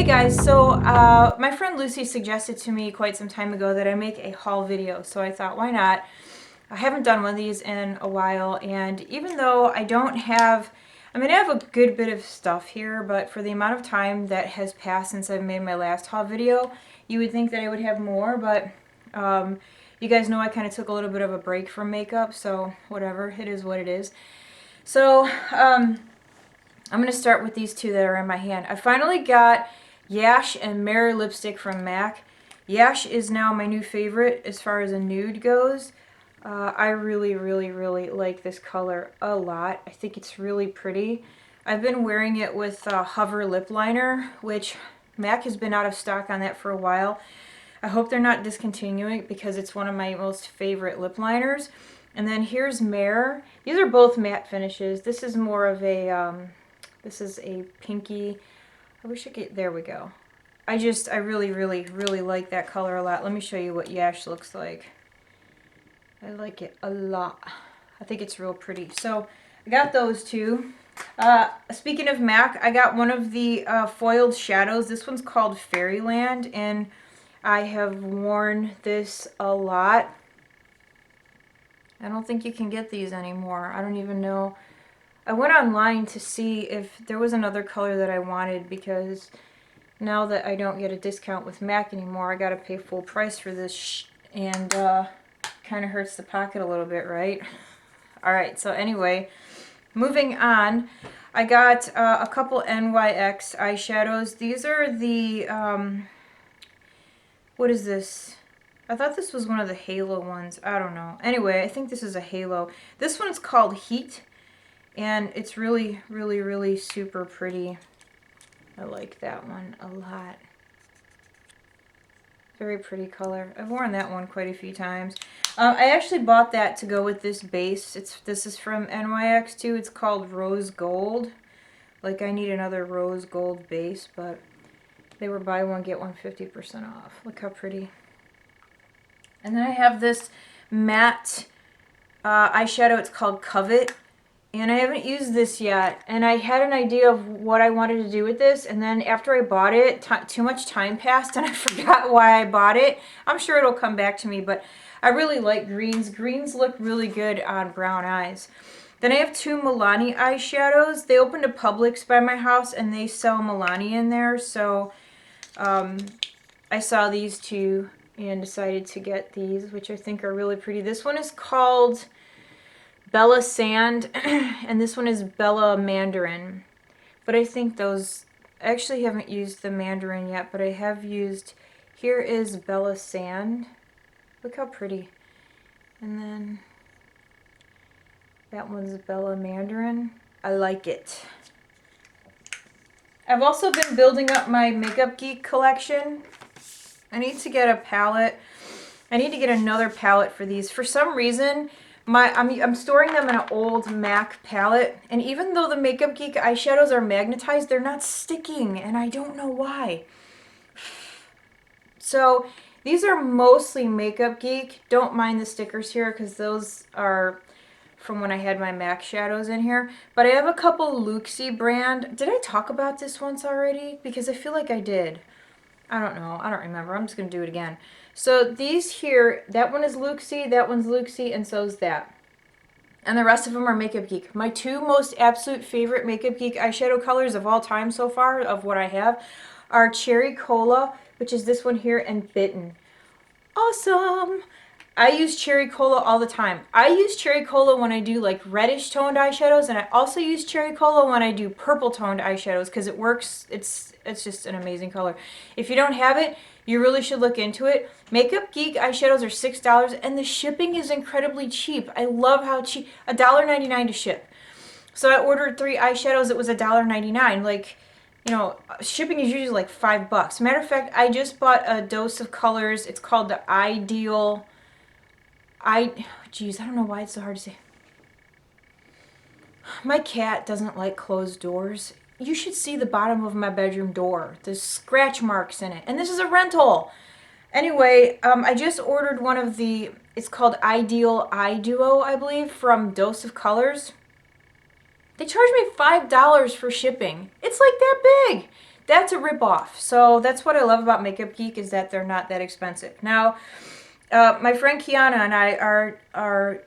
guys, so my friend Lucy suggested to me quite some time ago that I make a haul video, so I thought, why not? I haven't done one of these in a while, and even though I don't have, I mean, I have a good bit of stuff here, but for the amount of time that has passed since I've made my last haul video, you would think that I would have more, but you guys know I kind of took a little bit of a break from makeup, so whatever, it is what it is. So, I'm going to start with these two that are in my hand. I finally got Yash and Mirror lipstick from MAC. Yash is now my new favorite as far as a nude goes. I really like this color a lot. I think it's really pretty. I've been wearing it with Hover lip liner, which MAC has been out of stock on that for a while. I hope they're not discontinuing it because it's one of my most favorite lip liners. And then here's Mirror. These are both matte finishes. This is more of a this is a pinky. I wish I could, there we go. I really like that color a lot. Let me show you what Yash looks like. I like it a lot. I think it's real pretty. So I got those two. Speaking of MAC, I got one of the foiled shadows. This one's called Fairyland, and I have worn this a lot. I don't think you can get these anymore. I don't even know. I went online to see if there was another color that I wanted, because now that I don't get a discount with MAC anymore, I gotta pay full price for this and kind of hurts the pocket a little bit, right? Alright, so anyway, moving on, I got a couple NYX eyeshadows. These are the, what is this? I thought this was one of the Halo ones. I don't know. Anyway, I think this is a Halo. This one's called Heat. And it's really super pretty. I like that one a lot. Very pretty color. I've worn that one quite a few times. I actually bought that to go with this base. This is from NYX too. It's called Rose Gold. Like, I need another rose gold base, but they were buy one get one 50% off. Look how pretty. And then I have this matte eyeshadow. It's called Covet. And I haven't used this yet, and I had an idea of what I wanted to do with this, and then after I bought it, too much time passed and I forgot why I bought it. I'm sure it'll come back to me, but I really like greens. Greens look really good on brown eyes. Then I have two Milani eyeshadows. They opened a Publix by my house, and they sell Milani in there, so I saw these two and decided to get these, which I think are really pretty. This one is called Bella Sand, and this one is Bella Mandarin. But I think those, I actually haven't used the Mandarin yet, but I have used, here is Bella Sand. Look how pretty. And then that one's Bella Mandarin. I like it. I've also been building up my Makeup Geek collection. I need to get a palette. I need to get another palette for these. For some reason, I'm storing them in an old MAC palette, and even though the Makeup Geek eyeshadows are magnetized, they're not sticking, and I don't know why. So these are mostly Makeup Geek. Don't mind the stickers here, because those are from when I had my MAC shadows in here. But I have a couple Luxie brand. Did I talk about this once already? Because I feel like I did. I don't know. I don't remember. I'm just going to do it again. So these here, that one is Luxie, that one's Luxie, and so is that. And the rest of them are Makeup Geek. My two most absolute favorite Makeup Geek eyeshadow colors of all time so far, of what I have, are Cherry Cola, which is this one here, and Bitten. Awesome! I use Cherry Cola all the time. I use Cherry Cola when I do like reddish toned eyeshadows, and I also use Cherry Cola when I do purple toned eyeshadows, because it works. It's just an amazing color. If you don't have it, you really should look into it. Makeup Geek eyeshadows are $6, and the shipping is incredibly cheap. I love how cheap. $1.99 to ship. So I ordered 3 eyeshadows. It was $1.99. Like, you know, shipping is usually like $5. Matter of fact, I just bought a dose of colors. It's called the Ideal. Geez, I don't know why it's so hard to say. My cat doesn't like closed doors. You should see the bottom of my bedroom door. There's scratch marks in it. And this is a rental. Anyway, I just ordered one of the, it's called Ideal Eye Duo, I believe, from Dose of Colors. They charged me $5 for shipping. It's like that big. that's a rip-off. So that's what I love about Makeup Geek, is that they're not that expensive. Now, my friend Kiana and I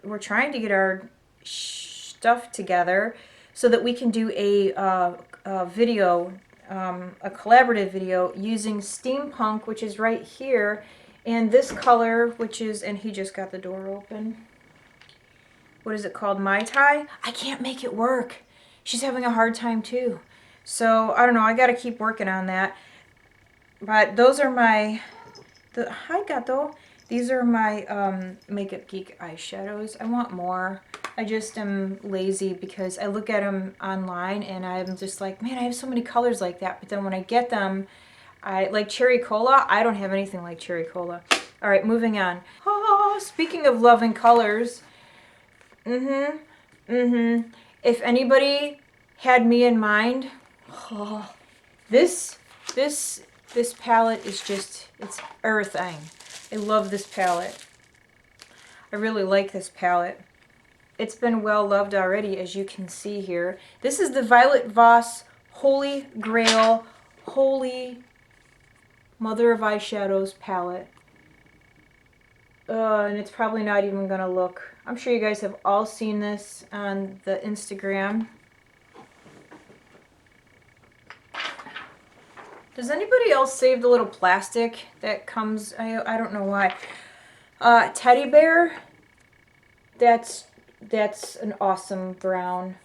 we're trying to get our stuff together so that we can do a video, a collaborative video using Steampunk, which is right here, and this color, which is, and he just got the door open. What is it called? Mai Tai? I can't make it work. She's having a hard time too. So, I don't know. I got to keep working on that. But those are my... Hi, Gato. These are my Makeup Geek eyeshadows. I want more. I just am lazy because I look at them online and I'm just like, man, I have so many colors like that. But then when I get them, like Cherry Cola, I don't have anything like Cherry Cola. All right, moving on. Oh, speaking of loving colors... If anybody had me in mind, oh, this palette is just, it's everything. I love this palette. I really like this palette. It's been well loved already, as you can see here. This is the Violet Voss Holy Grail, Holy Mother of Eyeshadows palette. And it's probably not even gonna look. I'm sure you guys have all seen this on the Instagram. Does anybody else save the little plastic that comes? I don't know why. Teddy bear. That's an awesome brown.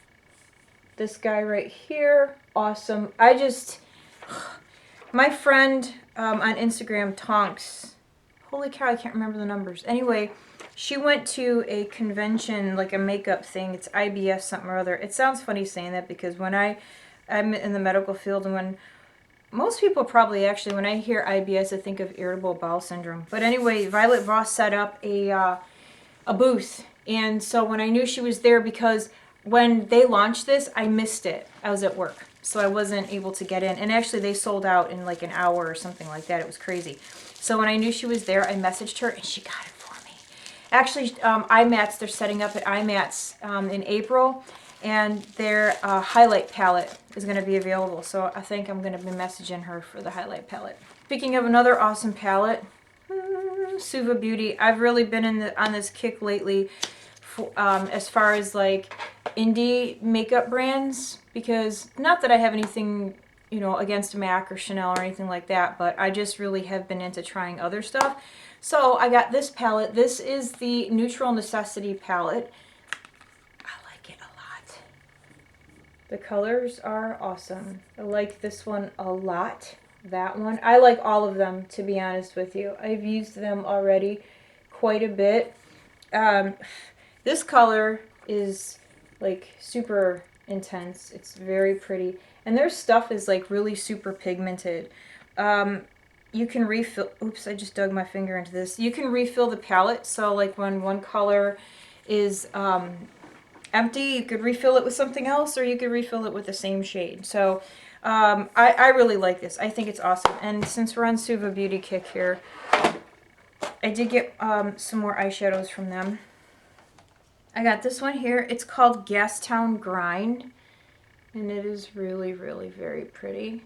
This guy right here, awesome. My friend on Instagram, Tonks. Holy cow, I can't remember the numbers. Anyway, she went to a convention, like a makeup thing. It's IBS something or other. It sounds funny saying that because when I'm in the medical field, and when most people probably actually, when I hear IBS, I think of irritable bowel syndrome. But anyway, Violet Voss set up a booth. And so when I knew she was there, because when they launched this, I missed it. I was at work, so I wasn't able to get in. And actually, they sold out in like an hour or something like that. It was crazy. So when I knew she was there, I messaged her, and she got it for me. Actually, IMATS, they're setting up at IMATS in April, and their highlight palette is going to be available. So I think I'm going to be messaging her for the highlight palette. Speaking of another awesome palette, Suva Beauty. I've really been on this kick lately as far as like indie makeup brands, because not that I have anything, you know, against MAC or Chanel or anything like that, but I just really have been into trying other stuff. So I got this palette. This is the Neutral Necessity palette. I like it a lot. The colors are awesome. I like this one a lot. That one. I like all of them, to be honest with you. I've used them already quite a bit. This color is like super intense. It's very pretty. And their stuff is like really super pigmented. You can refill, oops, I just dug my finger into this. You can refill the palette. So like when one color is empty, you could refill it with something else, or you could refill it with the same shade. So I really like this. I think it's awesome. And since we're on Suva Beauty kick here, I did get some more eyeshadows from them. I got this one here. It's called Gastown Grind. And it is really, really very pretty.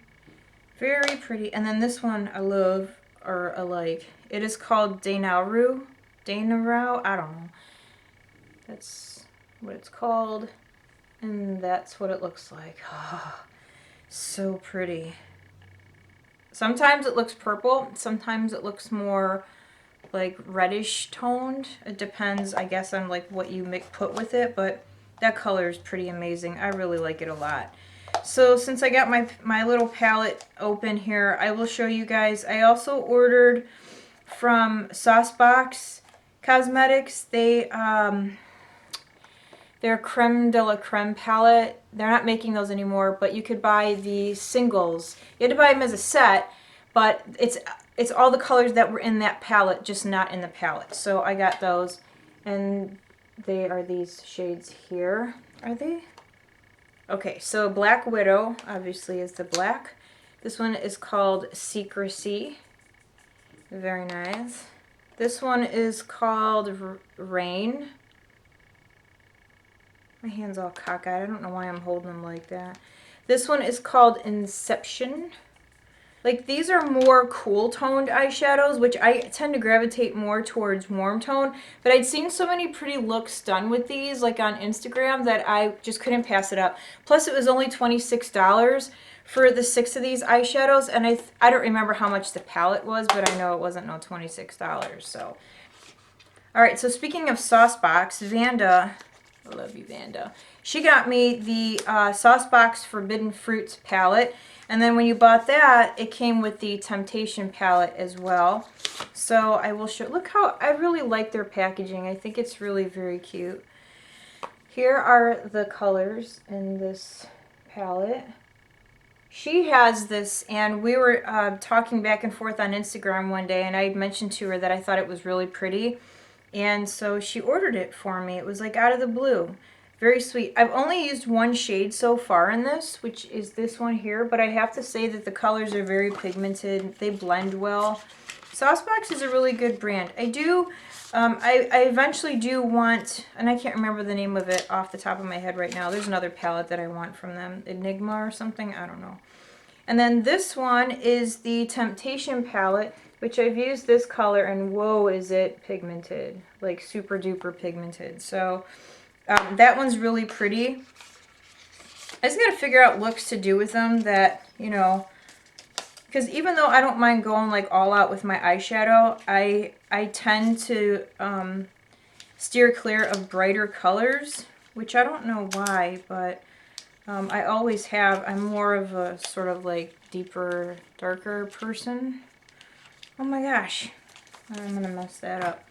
Very pretty. And then this one I love, or I like. It is called Dainaru. Dainaru? I don't know. That's what it's called. And that's what it looks like. Oh, so pretty. Sometimes it looks purple. Sometimes it looks more like reddish toned. It depends, I guess, on like what you put with it, but that color is pretty amazing. I really like it a lot. So since I got my little palette open here, I will show you guys. I also ordered from Saucebox Cosmetics. Their Creme de la Creme palette. They're not making those anymore, but you could buy the singles. You had to buy them as a set, but it's all the colors that were in that palette, just not in the palette. So I got those, and they are these shades here. Are they? Okay, so Black Widow, obviously, is the black. This one is called Secrecy. Very nice. This one is called Rain. My hand's all cockeyed. I don't know why I'm holding them like that. This one is called Inception. Like, these are more cool toned eyeshadows, which I tend to gravitate more towards warm tone. But I'd seen so many pretty looks done with these, like on Instagram, that I just couldn't pass it up. Plus, it was only $26 for the 6 of these eyeshadows. And I don't remember how much the palette was, but I know it wasn't no $26. So, all right. So, speaking of Saucebox, Vanda, I love you, Vanda. She got me the Saucebox Forbidden Fruits palette. And then when you bought that, it came with the Temptation palette as well. So I will show, look how, I really like their packaging. I think it's really very cute. Here are the colors in this palette. She has this, and we were talking back and forth on Instagram one day, and I mentioned to her that I thought it was really pretty. And so she ordered it for me. It was like out of the blue. Very sweet. I've only used one shade so far in this, which is this one here, but I have to say that the colors are very pigmented. They blend well. Saucebox is a really good brand. I do, I eventually do want, and I can't remember the name of it off the top of my head right now. There's another palette that I want from them. Enigma or something? I don't know. And then this one is the Temptation palette, which I've used this color, and whoa, is it pigmented. Like super duper pigmented. So that one's really pretty. I just got to figure out looks to do with them that, you know, because even though I don't mind going like all out with my eyeshadow, I tend to steer clear of brighter colors, which I don't know why, but I always have. I'm more of a sort of like deeper, darker person. Oh my gosh, I'm going to mess that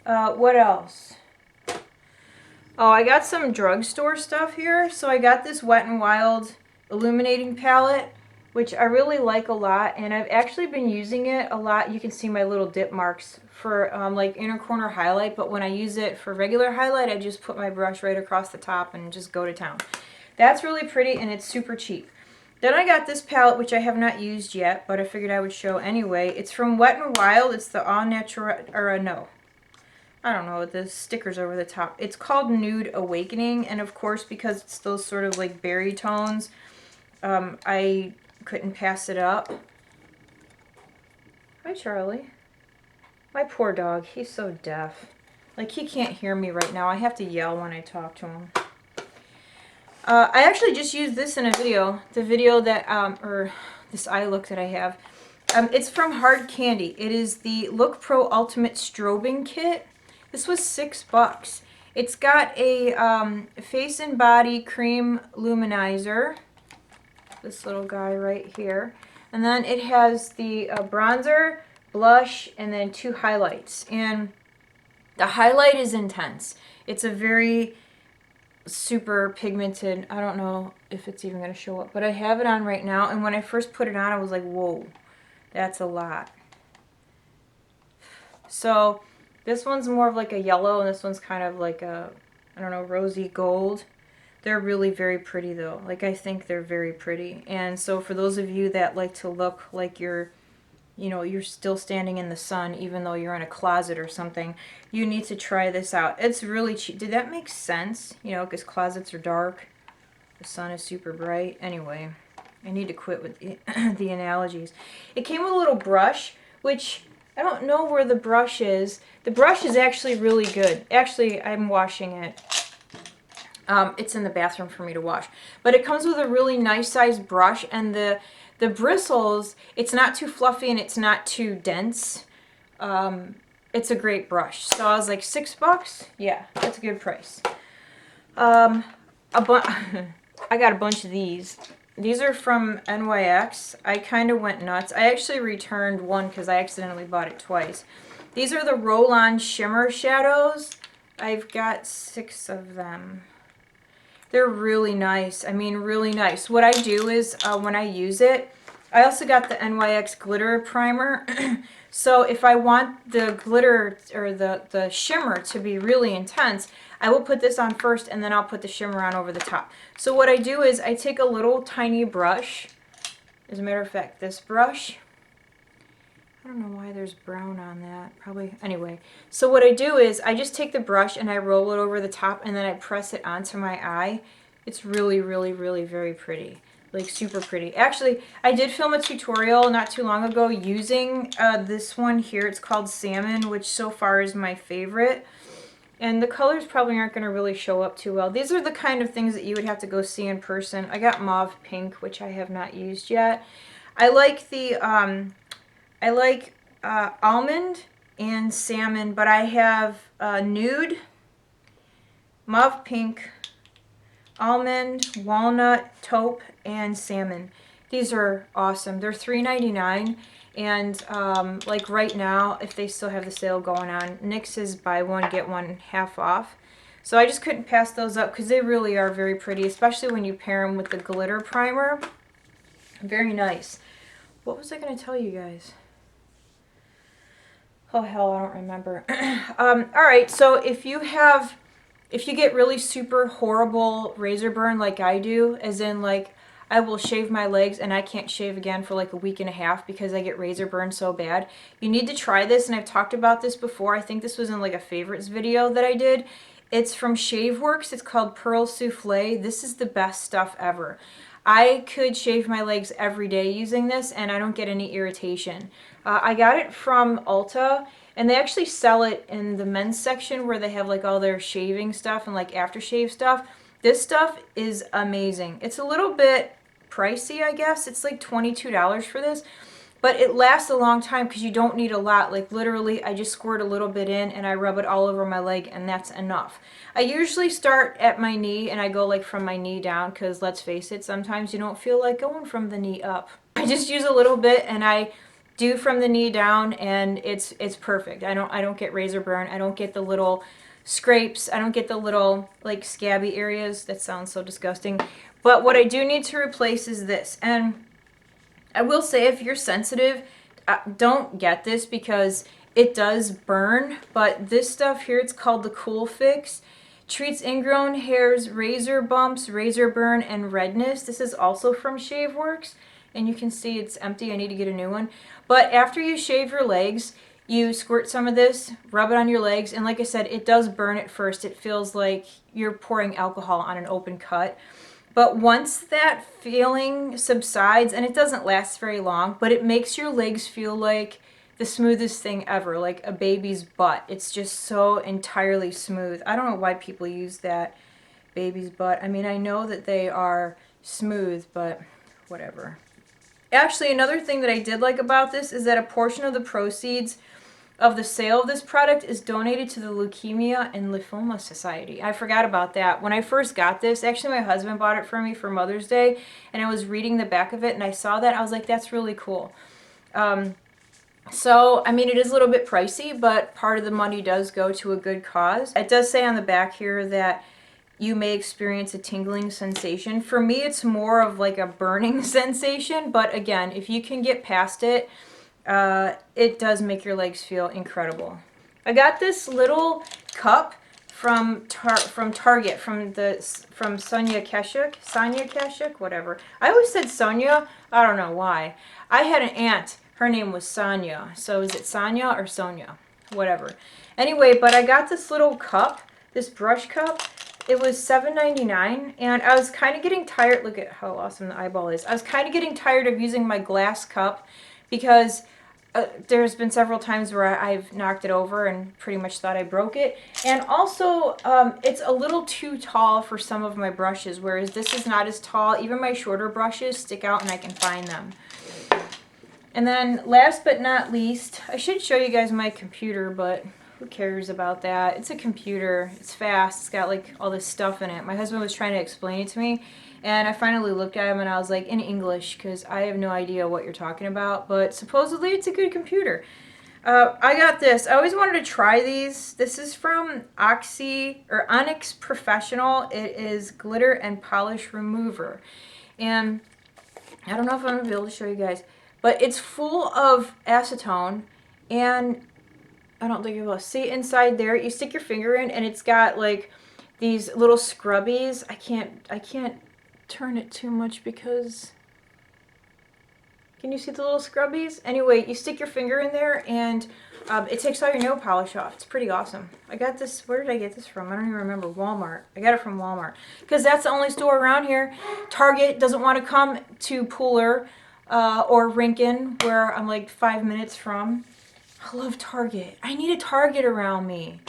up. What else? Oh, I got some drugstore stuff here. So I got this Wet n Wild illuminating palette, which I really like a lot. And I've actually been using it a lot. You can see my little dip marks for like inner corner highlight. But when I use it for regular highlight, I just put my brush right across the top and just go to town. That's really pretty, and it's super cheap. Then I got this palette, which I have not used yet, but I figured I would show anyway. It's from Wet n Wild. It's the All Natural, or no. I don't know, the stickers over the top. It's called Nude Awakening, and of course, because it's those sort of like berry tones, I couldn't pass it up. Hi, Charlie. My poor dog, he's so deaf. Like, he can't hear me right now. I have to yell when I talk to him. I actually just used this in a video, the video that, or this eye look that I have. It's from Hard Candy. It is the Look Pro Ultimate Strobing Kit. This was $6. It's got a face and body cream luminizer, this little guy right here. And then it has the bronzer, blush, and then 2 highlights. And the highlight is intense. It's a very super pigmented, I don't know if it's even going to show up, but I have it on right now. And when I first put it on, I was like, whoa, that's a lot. So this one's more of like a yellow, and this one's kind of like a, I don't know, rosy gold. They're really very pretty though. Like, I think they're very pretty. And so for those of you that like to look like you're, you know, you're still standing in the sun even though you're in a closet or something, you need to try this out. It's really cheap. Did that make sense? You know, because closets are dark. The sun is super bright. Anyway, I need to quit with the analogies. It came with a little brush, which I don't know where the brush is. The brush is actually really good. Actually, I'm washing it. It's in the bathroom for me to wash. But it comes with a really nice sized brush, and the bristles, it's not too fluffy and it's not too dense. It's a great brush. So I was like, $6? Yeah, that's a good price. I got a bunch of these. These are from NYX. I kind of went nuts. I actually returned one because I accidentally bought it twice. These are the Roll-On Shimmer Shadows. I've got 6 of them. They're really nice. I mean, really nice. What I do is, when I use it, I also got the NYX Glitter Primer. So if I want the glitter or the shimmer to be really intense, I will put this on first, and then I'll put the shimmer on over the top. So what I do is I take a little tiny brush. As a matter of fact, this brush, I don't know why there's brown on that. Probably, anyway. So what I do is I just take the brush and I roll it over the top, and then I press it onto my eye. It's really, really, really very pretty. like super pretty. Actually, I did film a tutorial not too long ago using this one here. It's called Salmon, which so far is my favorite. And the colors probably aren't going to really show up too well. These are the kind of things that you would have to go see in person. I got mauve pink, which I have not used yet. I like the almond and salmon, but I have nude, mauve pink, almond, walnut, taupe, and salmon. These are awesome. They're $3.99, and like right now, if they still have the sale going on, NYX is buy one get one half off. So I just couldn't pass those up because they really are very pretty, especially when you pair them with the glitter primer. Very nice. What was I going to tell you guys? Oh hell, I don't remember. All right, so if you get really super horrible razor burn like I do, as in like I will shave my legs and I can't shave again for like a week and a half because I get razor burn so bad, you need to try this. And I've talked about this before. I think this was in like a favorites video that I did. It's from ShaveWorks. It's called Pearl Souffle. This is the best stuff ever. I could shave my legs every day using this and I don't get any irritation. I got it from Ulta, and they actually sell it in the men's section where they have like all their shaving stuff and like aftershave stuff. This stuff is amazing. It's a little bit pricey, I guess. It's like $22 for this, but it lasts a long time because you don't need a lot. Like literally, I just squirt a little bit in and I rub it all over my leg and that's enough. I usually start at my knee and I go like from my knee down because let's face it, sometimes you don't feel like going from the knee up. I just use a little bit and I do from the knee down and it's perfect. I don't get razor burn. I don't get the little scrapes. I don't get the little like scabby areas. That sounds so disgusting. But what I do need to replace is this. And I will say, if you're sensitive, don't get this because it does burn. But this stuff here, it's called the Cool Fix. Treats ingrown hairs, razor bumps, razor burn, and redness. This is also from ShaveWorks. And you can see it's empty. I need to get a new one. But after you shave your legs, you squirt some of this, rub it on your legs, and like I said, it does burn at first. It feels like you're pouring alcohol on an open cut. But once that feeling subsides, and it doesn't last very long, but it makes your legs feel like the smoothest thing ever, like a baby's butt. It's just so entirely smooth. I don't know why people use that, baby's butt. I mean, I know that they are smooth, but whatever. Actually, another thing that I did like about this is that a portion of the proceeds of the sale of this product is donated to the Leukemia and Lymphoma Society. I forgot about that. When I first got this, actually my husband bought it for me for Mother's Day, and I was reading the back of it and I saw that. I was like, that's really cool. So, I mean, it is a little bit pricey, but part of the money does go to a good cause. It does say on the back here that you may experience a tingling sensation. For me, it's more of like a burning sensation, but again, if you can get past it, it does make your legs feel incredible. I got this little cup from Target, from Sonia Kashuk, whatever. I always said Sonia. I don't know why. I had an aunt. Her name was Sonia. So is it Sonia or Sonia? Whatever. Anyway, but I got this little cup, this brush cup. It was $7.99, and I was kind of getting tired. Look at how awesome the eyeball is. I was kind of getting tired of using my glass cup because there's been several times where I've knocked it over and pretty much thought I broke it. And also, it's a little too tall for some of my brushes, whereas this is not as tall. Even my shorter brushes stick out and I can find them. And then last but not least, I should show you guys my computer, but who cares about that? It's a computer. It's fast. It's got like all this stuff in it. My husband was trying to explain it to me, and I finally looked at him and I was like, in English, because I have no idea what you're talking about, but supposedly it's a good computer. I got this. I always wanted to try these. This is from Onyx Professional. It is glitter and polish remover. And I don't know if I'm going to be able to show you guys, but it's full of acetone, and I don't think you will see inside there. You stick your finger in and it's got like these little scrubbies. I can't turn it too much because, can you see the little scrubbies? Anyway, you stick your finger in there and It takes all your nail polish off. It's pretty awesome. I got this, where did I get this from? I don't even remember. Walmart. I got it from Walmart. Because that's the only store around here. Target doesn't want to come to Pooler or Rincon, where I'm like 5 minutes from. I love Target. I need a Target around me.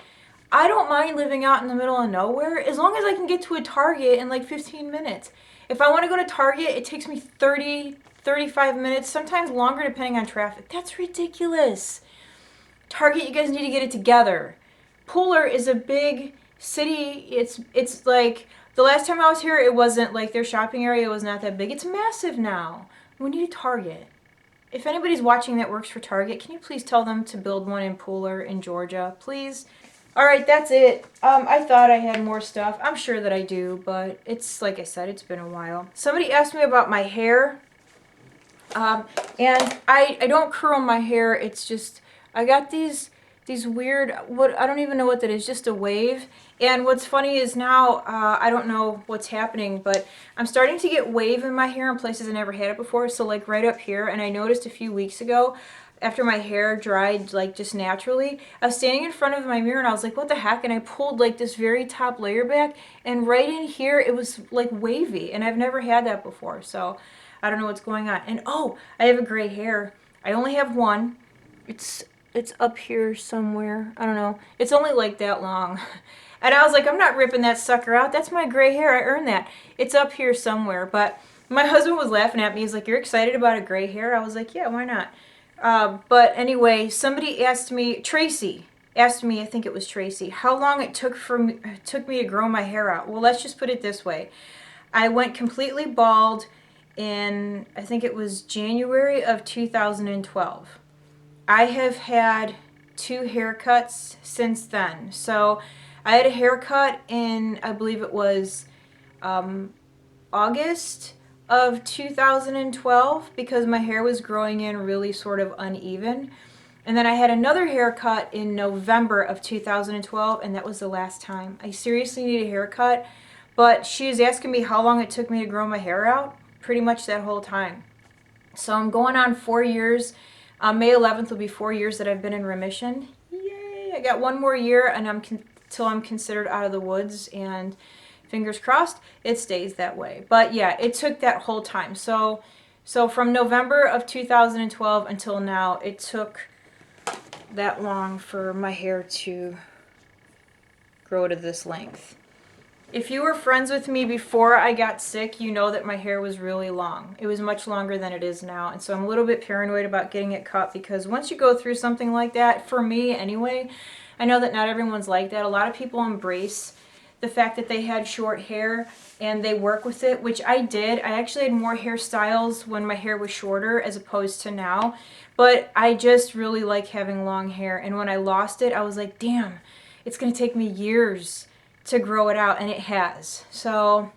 I don't mind living out in the middle of nowhere as long as I can get to a Target in like 15 minutes. If I want to go to Target, it takes me 30, 35 minutes, sometimes longer depending on traffic. That's ridiculous. Target, you guys need to get it together. Pooler is a big city. It's like, the last time I was here, it wasn't like their shopping area was not that big. It's massive now. We need a Target. If anybody's watching that works for Target, can you please tell them to build one in Pooler in Georgia, please? All right, that's it. I thought I had more stuff. I'm sure that I do, but it's, like I said, it's been a while. Somebody asked me about my hair, and I don't curl my hair. It's just, I got these weird, I don't even know what that is, just a wave. And what's funny is now, I don't know what's happening, but I'm starting to get wave in my hair in places I never had it before. So like right up here, and I noticed a few weeks ago, after my hair dried like just naturally, I was standing in front of my mirror and I was like, what the heck? And I pulled like this very top layer back, and right in here it was like wavy, and I've never had that before. So I don't know what's going on. And oh, I have a gray hair. I only have one. It's up here somewhere. I don't know. It's only like that long. And I was like, I'm not ripping that sucker out. That's my gray hair. I earned that. It's up here somewhere. But my husband was laughing at me. He's like, you're excited about a gray hair? I was like, yeah, why not? But anyway, somebody asked me, Tracy asked me, I think it was Tracy, how long it took me to grow my hair out. Well, let's just put it this way. I went completely bald in, I think it was January of 2012. I have had 2 haircuts since then. So I had a haircut in, I believe it was August of 2012 because my hair was growing in really sort of uneven. And then I had another haircut in November of 2012, and that was the last time. I seriously need a haircut, but she was asking me how long it took me to grow my hair out, pretty much that whole time. So I'm going on 4 years. May 11th will be 4 years that I've been in remission. Yay! I got 1 more year, and till I'm considered out of the woods, and fingers crossed it stays that way. But yeah, it took that whole time. So from November of 2012 until now, it took that long for my hair to grow to this length. If you were friends with me before I got sick, you know that my hair was really long. It was much longer than it is now, and so I'm a little bit paranoid about getting it cut, because once you go through something like that, for me anyway, I know that not everyone's like that. A lot of people embrace the fact that they had short hair and they work with it, which I did. I actually had more hairstyles when my hair was shorter as opposed to now, but I just really like having long hair, and when I lost it, I was like, damn, it's gonna take me years to grow it out, and it has. So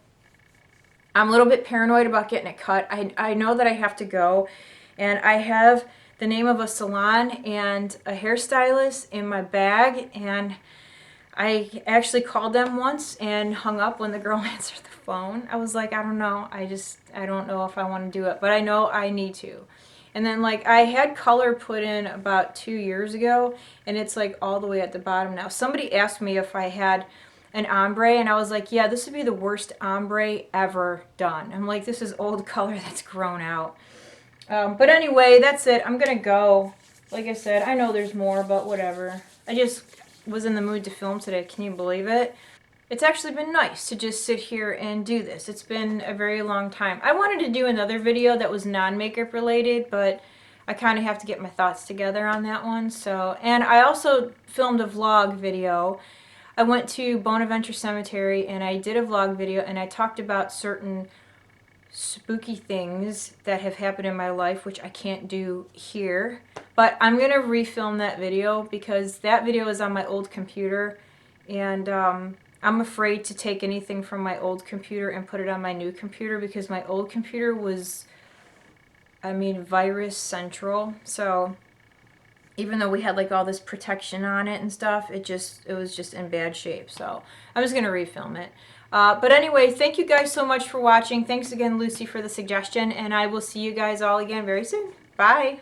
I'm a little bit paranoid about getting it cut. I know that I have to go, and I have the name of a salon and a hairstylist in my bag, and I actually called them once and hung up when the girl answered the phone. I was like, I don't know. I don't know if I want to do it, but I know I need to. And then like I had color put in about 2 years ago, and it's like all the way at the bottom now. Somebody asked me if I had an ombre, and I was like, yeah, this would be the worst ombre ever done. I'm like, this is old color that's grown out. But anyway, that's it. I'm gonna go. Like I said, I know there's more, but whatever. I just was in the mood to film today. Can you believe it? It's actually been nice to just sit here and do this. It's been a very long time. I wanted to do another video that was non-makeup related, but I kind of have to get my thoughts together on that one. So, and I also filmed a vlog video. I went to Bonaventure Cemetery and I did a vlog video, and I talked about certain spooky things that have happened in my life, which I can't do here. But I'm going to refilm that video because that video is on my old computer, and I'm afraid to take anything from my old computer and put it on my new computer because my old computer was, I mean, virus central. So even though we had like all this protection on it and stuff, it was just in bad shape. So I'm just going to refilm it. But anyway, thank you guys so much for watching. Thanks again, Lucy, for the suggestion, and I will see you guys all again very soon. Bye!